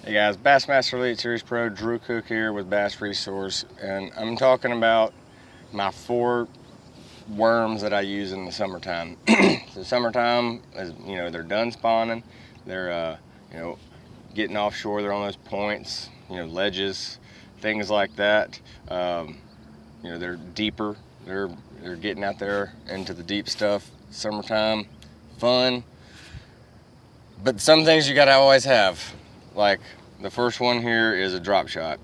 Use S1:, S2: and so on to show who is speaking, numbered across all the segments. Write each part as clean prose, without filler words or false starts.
S1: Hey guys, Bassmaster Elite Series Pro, Drew Cook here with BassResource, and I'm talking about my 4 worms that I use in the summertime. The summertime is, they're done spawning, they're, getting offshore, they're on those points, ledges, things like that. They're deeper, they're getting out there into the deep stuff. Summertime, fun, but some things you gotta always have. Like the first one here is a drop shot,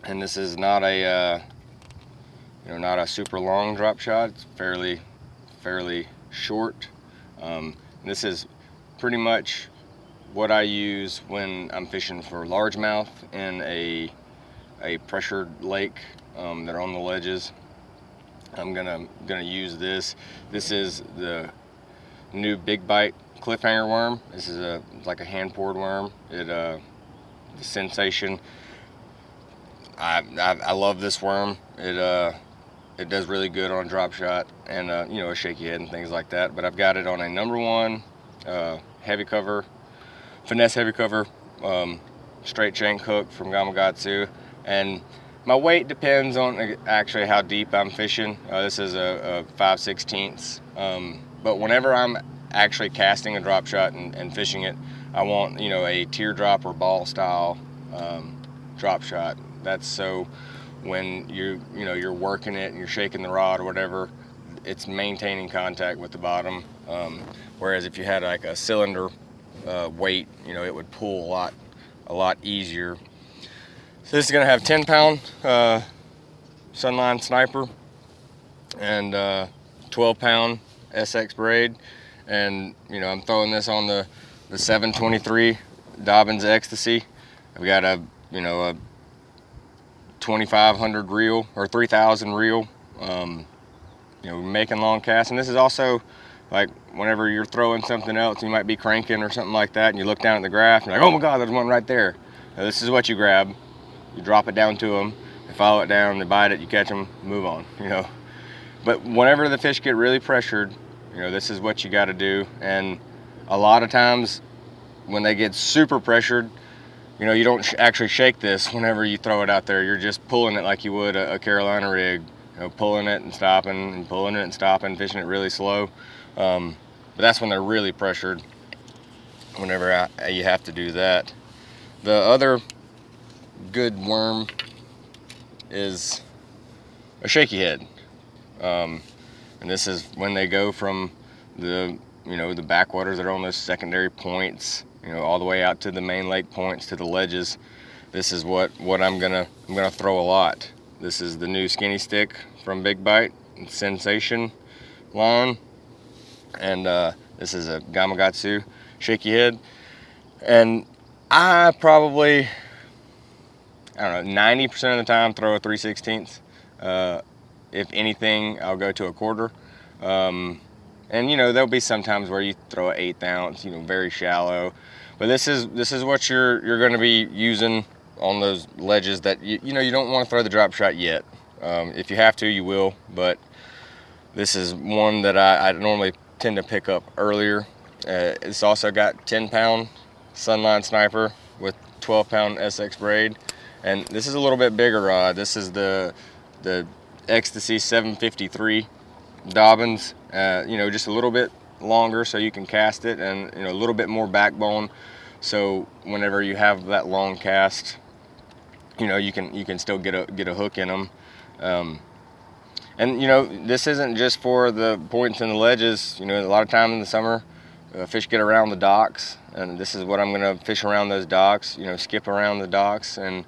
S1: and this is not a not a super long drop shot. It's fairly short. This is pretty much what I use when I'm fishing for largemouth in a pressured lake that are on the ledges. I'm gonna use this. This is the new Big Bite cliffhanger worm. This is like a hand poured worm. The sensation. I love this worm. It does really good on a drop shot and a shaky head and things like that. But I've got it on a #1 heavy cover, finesse heavy cover, straight chain hook from Gamakatsu, and my weight depends on actually how deep I'm fishing. This is a 5/16. But whenever I'm actually casting a drop shot and fishing it, I want a teardrop or ball style drop shot. That's so when you're working it and you're shaking the rod or whatever, it's maintaining contact with the bottom. Whereas if you had like a cylinder weight, it would pull a lot easier. So this is gonna have 10-pound Sunline Sniper and 12-pound SX braid, and I'm throwing this on the 723 Dobbins Ecstasy. I've got a 2500 reel or 3000 reel, making long casts. And this is also like whenever you're throwing something else, you might be cranking or something like that, and you look down at the graph and you're like, oh my god, there's one right there. Now, this is what you grab. You drop it down to them, they follow it down, they bite it, you catch them, move on, But whenever the fish get really pressured, this is what you got to do. And a lot of times when they get super pressured, you don't actually shake this whenever you throw it out there. You're just pulling it like you would a Carolina rig, pulling it and stopping and pulling it and stopping, fishing it really slow. But that's when they're really pressured, whenever you have to do that. The other good worm is a shaky head. And this is when they go from the the backwaters that are on those secondary points, all the way out to the main lake points, to the ledges. This is what I'm gonna throw a lot. This is the new skinny stick from Big Bite Sensation line, and this is a Gamakatsu shaky head. And I probably, I don't know, 90% of the time throw a 3/16. If anything, I'll go to a quarter. And there'll be some times where you throw an 1/8 ounce, very shallow. But this is what you're going to be using on those ledges that you don't want to throw the drop shot yet. If you have to, you will. But this is one that I normally tend to pick up earlier. It's also got 10-pound Sunline Sniper with 12-pound SX braid, and this is a little bit bigger rod. This is the Ecstasy 753 Dobbins. Just a little bit longer so you can cast it, and a little bit more backbone, so whenever you have that long cast, you can still get a hook in them. And this isn't just for the points and the ledges. A lot of time in the summer, fish get around the docks, and this is what I'm gonna fish around those docks. Skip around the docks, and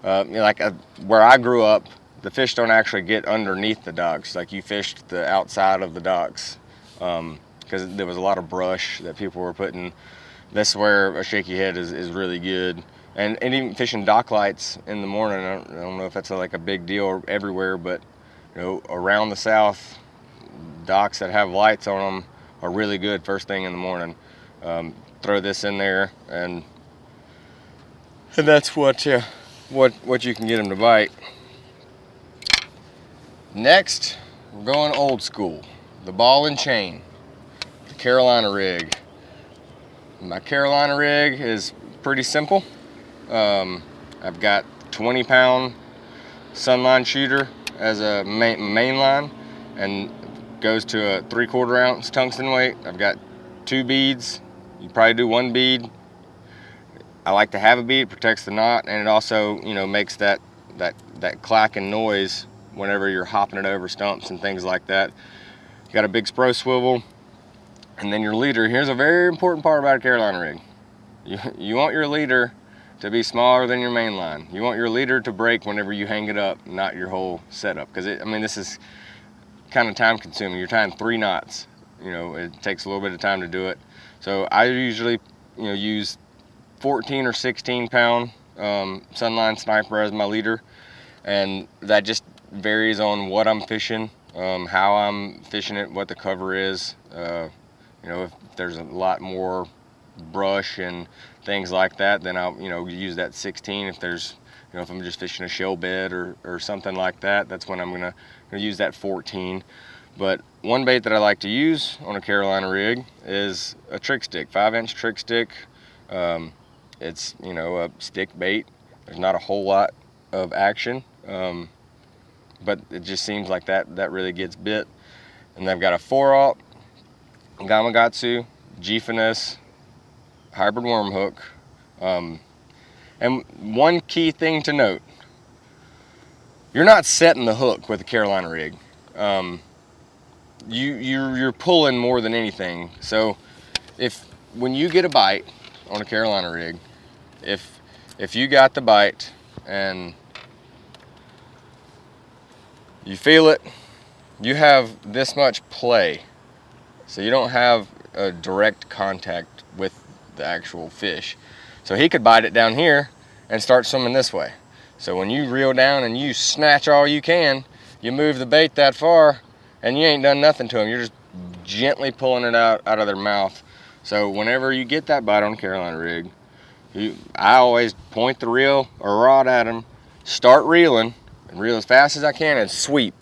S1: where I grew up, the fish don't actually get underneath the docks. Like, you fished the outside of the docks, because there was a lot of brush that people were putting. That's where a shaky head is really good. And even fishing dock lights in the morning, I don't know if that's like a big deal everywhere, but around the South, docks that have lights on them are really good first thing in the morning. Throw this in there, and that's what you can get them to bite. Next, we're going old school. The ball and chain, the Carolina rig. My Carolina rig is pretty simple. I've got 20-pound Sunline shooter as a main line, and goes to a 3/4 ounce tungsten weight. I've got 2 beads. You probably do 1 bead. I like to have a bead, it protects the knot, and it also, you know, makes that clacking noise whenever you're hopping it over stumps and things like that. You got a big spro swivel, and then your leader. Here's a very important part about a Carolina rig. You want your leader to be smaller than your main line. You want your leader to break whenever you hang it up, not your whole setup. Because I mean, this is kind of time consuming. You're tying 3 knots. You know, it takes a little bit of time to do it. So I usually, you know, use 14 or 16-pound Sunline Sniper as my leader, and that just varies on what I'm fishing, how I'm fishing it, what the cover is. You know, if there's a lot more brush and things like that, then I'll, you know, use that 16. If there's, you know, if I'm just fishing a shell bed or something like that, that's when I'm gonna use that 14. But one bait that I like to use on a Carolina rig is a trick stick, 5-inch trick stick. It's, you know, a stick bait. There's not a whole lot of action, but it just seems like that really gets bit. And I've got a 4/0 Gamakatsu G-Finesse hybrid worm hook. And one key thing to note, you're not setting the hook with a Carolina rig. You're pulling more than anything. So when you get a bite on a Carolina rig, if you got the bite and you feel it, you have this much play. So you don't have a direct contact with the actual fish. So he could bite it down here and start swimming this way. So when you reel down and you snatch all you can, you move the bait that far and you ain't done nothing to them. You're just gently pulling it out of their mouth. So whenever you get that bite on a Carolina rig, I always point the reel or rod at them, start reeling, and reel as fast as I can and sweep.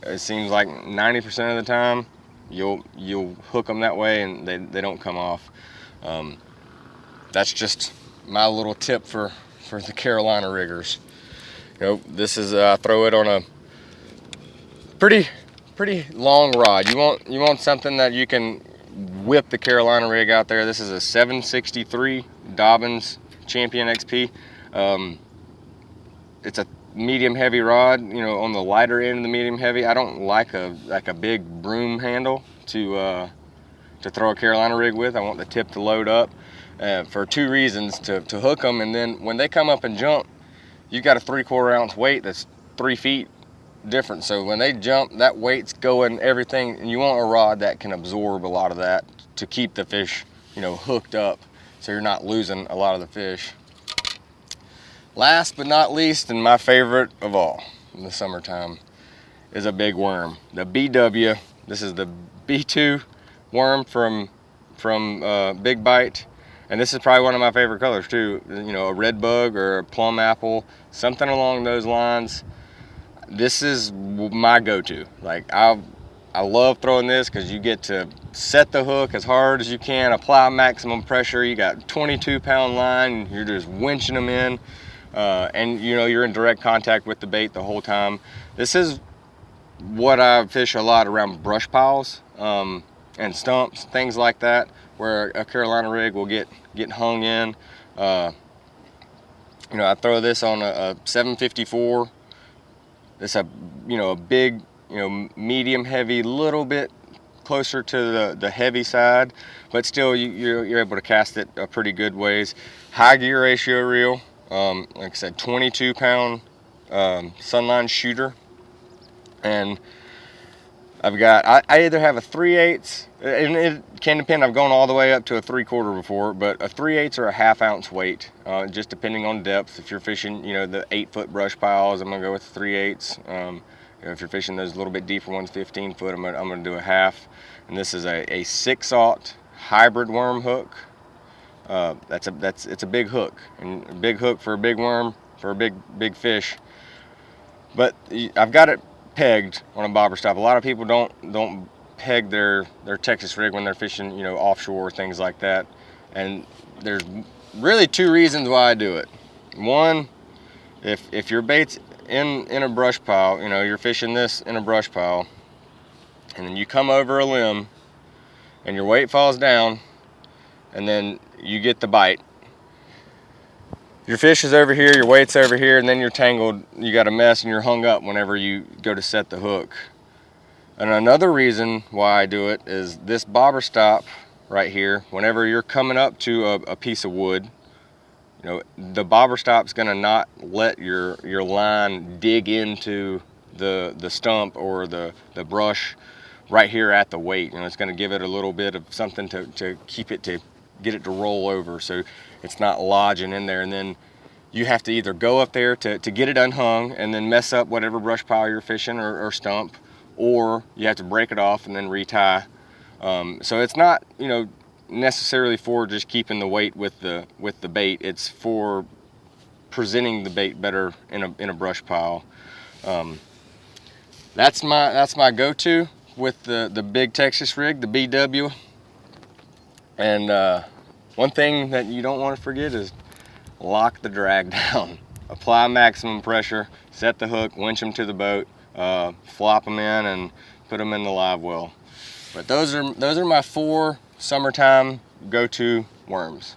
S1: It seems like 90% of the time you'll hook them that way and they don't come off. That's just my little tip for the Carolina riggers. You know, this is throw it on a pretty long rod. You want something that you can whip the Carolina rig out there. This is a 763 Dobbins Champion XP. It's a medium heavy rod, you know, on the lighter end of the medium heavy. I don't like a big broom handle to throw a Carolina rig with. I want the tip to load up for 2 reasons: to hook them, and then when they come up and jump, you got a 3/4 ounce weight that's 3 feet different. So when they jump, that weight's going everything, and you want a rod that can absorb a lot of that to keep the fish, you know, hooked up, so you're not losing a lot of the fish. Last but not least, and my favorite of all in the summertime, is a big worm. The BW. This is the B2 worm from Big Bite, and this is probably one of my favorite colors too. You know, a red bug or a plum apple, something along those lines. This is my go-to. Like, I love throwing this because you get to set the hook as hard as you can, apply maximum pressure. You got 22-pound line, you're just winching them in, and you know, you're in direct contact with the bait the whole time. This is what I fish a lot around brush piles and stumps, things like that, where a Carolina rig will get hung in. You know, I throw this on a 754. It's a big, you know, medium heavy, little bit closer to the heavy side, but still you're able to cast it a pretty good ways. High gear ratio reel, like I said, 22-pound Sunline shooter, and I've got, I either have a 3/8, and it can depend. I've gone all the way up to a 3/4 before, but a 3/8 or a 1/2 ounce weight, just depending on depth. If you're fishing, you know, the 8-foot brush piles, I'm gonna go with 3/8. You know, if you're fishing those a little bit deeper ones, 15-foot, I'm gonna do a 1/2. And this is a 6/0 hybrid worm hook. It's a big hook, and a big hook for a big worm, for a big fish. But I've got it pegged on a bobber stop. A lot of people don't peg their Texas rig when they're fishing, you know, offshore, things like that. And there's really 2 reasons why I do it. One, if your bait's in a brush pile, you know, you're fishing this in a brush pile, and then you come over a limb and your weight falls down and then you get the bite. Your fish is over here, your weight's over here, and then you're tangled, you got a mess, and you're hung up whenever you go to set the hook. And another reason why I do it is this bobber stop right here, whenever you're coming up to a piece of wood, you know, the bobber stop's gonna not let your line dig into the stump or the brush right here at the weight. You know, it's gonna give it a little bit of something to keep it, to get it to roll over so it's not lodging in there. And then you have to either go up there to get it unhung and then mess up whatever brush pile you're fishing or stump, or you have to break it off and then retie. So it's not, you know, necessarily for just keeping the weight with the bait. It's for presenting the bait better in a brush pile. That's my go-to with the big Texas rig, the BW. And one thing that you don't want to forget is lock the drag down. Apply maximum pressure, set the hook, winch them to the boat, flop them in, and put them in the live well. But those are my 4 summertime go-to worms.